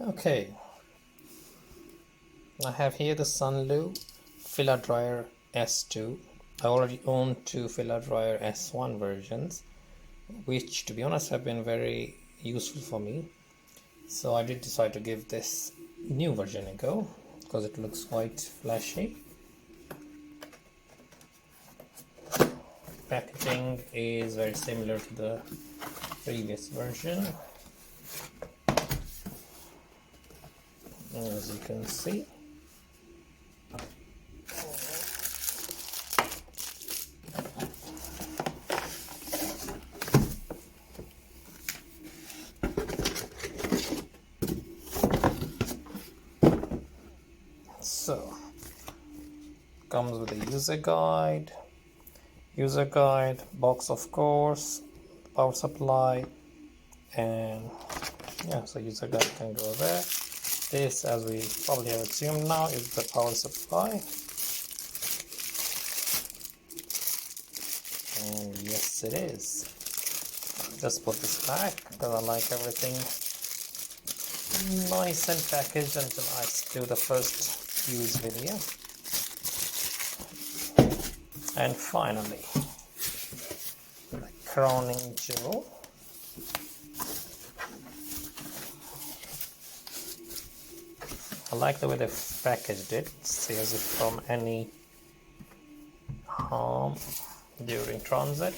Okay, I have here the Sunlu Filadryer S2. I already own two Filadryer S1 versions, which to be honest have been very useful for me. So I did decide to give this new version a go because it looks quite flashy. Packaging is very similar to the previous version, as you can see. So comes with a user guide, box of course, power supply, and yeah, so user guide can go there. This, as we probably have assumed now, is the power supply, and yes it is. Just put this back because I like everything nice and packaged until I do the first use video. And finally, the crowning jewel. I like the way they've packaged it. It saves it from any harm during transit.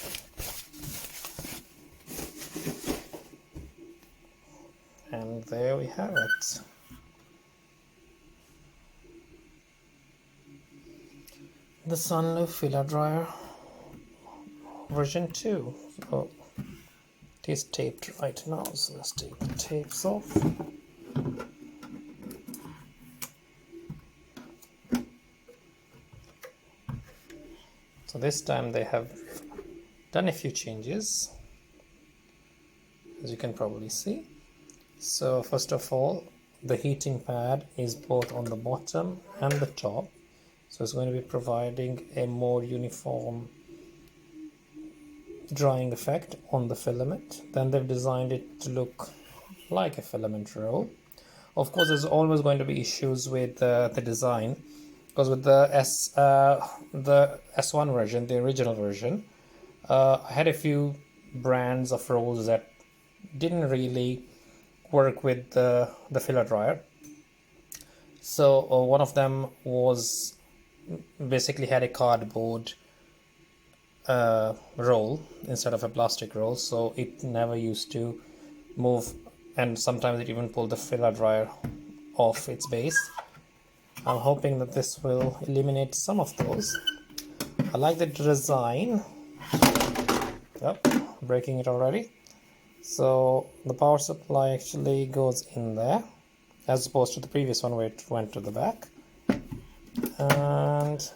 And there we have it. The Sunlu Filadryer version 2. So it is taped right now, so let's take the tapes off. So this time they have done a few changes, as you can probably see. So first of all, the heating pad is both on the bottom and the top. So it's going to be providing a more uniform drying effect on the filament. Then they've designed it to look like a filament roll. Of course, there's always going to be issues with the design, because with the S1 version, the original version, I had a few brands of rolls that didn't really work with the Filadryer. So one of them was basically had a cardboard roll instead of a plastic roll, so it never used to move, and sometimes it even pulled the Filadryer off its base. I'm hoping that this will eliminate some of those. I like the design. Yep, breaking it already. So the power supply actually goes in there, as opposed to the previous one where it went to the back. And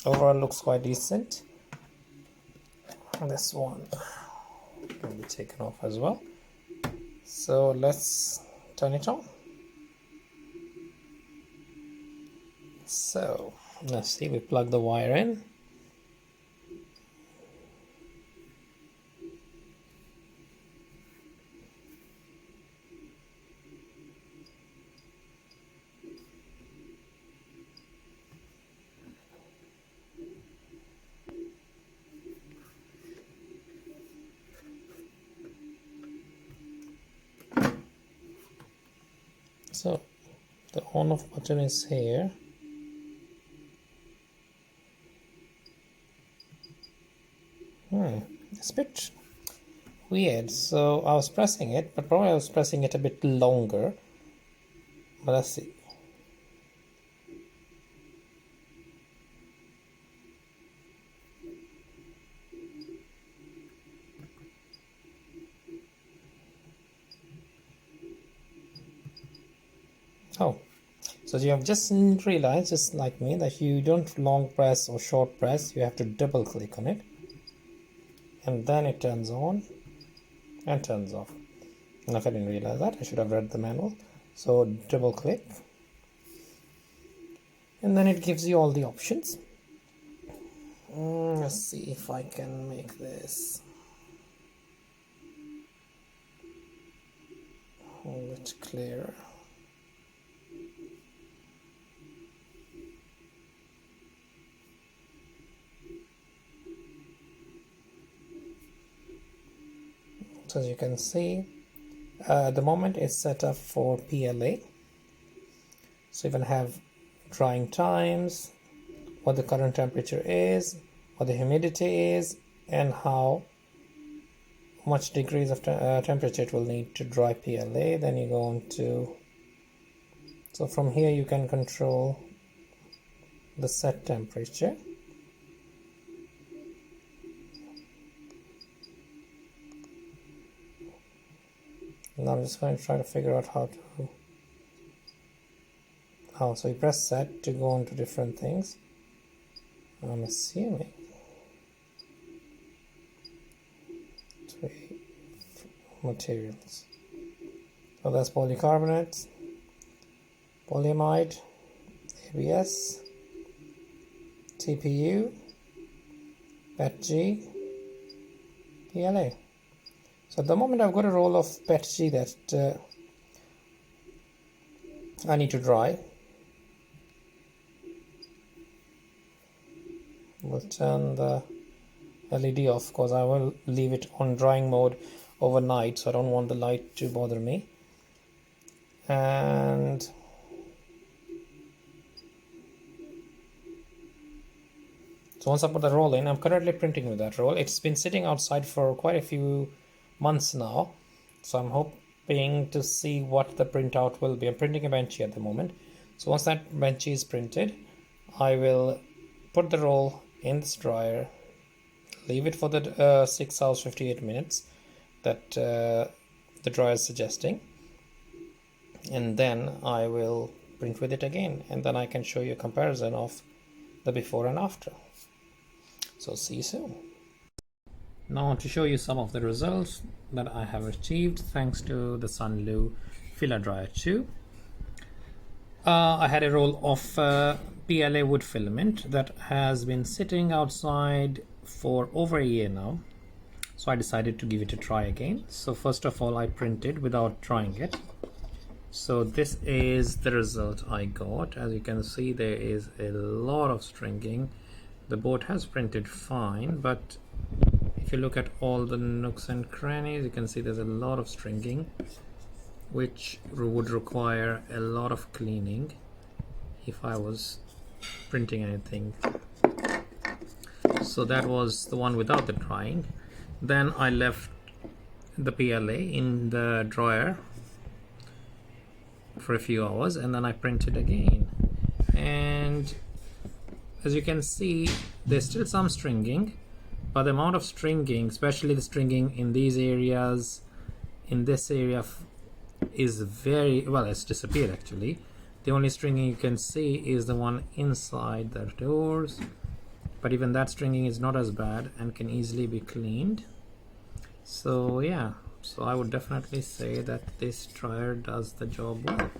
overall looks quite decent. This one can be taken off as well. So let's turn it on. So let's see, we plug the wire in. So the on off button is here. It's a bit weird. So I was pressing it, but probably I was pressing it a bit longer. But let's see. Oh, so you have just realized, just like me, that you don't long press or short press, you have to double click on it, and then it turns on and turns off. And if I didn't realize that, I should have read the manual. So double click, and then it gives you all the options. Let's see if I can make this. bit clearer. So as you can see, at the moment it's set up for PLA. So you can have drying times, what the current temperature is, what the humidity is, and how much degrees of temperature it will need to dry PLA. Then you go on to, so from here you can control the set temperature. Now I'm just going to try to figure out how to, so you press set to go on to different things. I'm assuming materials. So that's polycarbonate, polyamide, ABS, TPU, PETG, PLA. So at the moment I've got a roll of PETG that I need to dry. We'll turn the LED off because I will leave it on drying mode overnight, so I don't want the light to bother me. And so once I put the roll in, I'm currently printing with that roll. It's been sitting outside for quite a few months now, so I'm hoping to see what the printout will be. I'm printing a benchy at the moment, so once that benchy is printed, I will put the roll in this dryer, leave it for the 6 hours 58 minutes that the dryer is suggesting, and then I will print with it again, and then I can show you a comparison of the before and after. So see you soon. Now to show you some of the results that I have achieved thanks to the Sunlu Filadryer S2. I had a roll of PLA wood filament that has been sitting outside for over a year now, so I decided to give it a try again. So first of all, I printed without drying it. So this is the result I got. As you can see, there is a lot of stringing. The board has printed fine, but if you look at all the nooks and crannies, you can see there's a lot of stringing, which would require a lot of cleaning if I was printing anything. So that was the one without the drying. Then I left the PLA in the dryer for a few hours, and then I printed again. And as you can see, there's still some stringing, but the amount of stringing, especially the stringing in these areas, in this area, is very well, it's disappeared actually. The only stringing you can see is the one inside the doors, but even that stringing is not as bad and can easily be cleaned. So yeah, so I would definitely say that this dryer does the job well.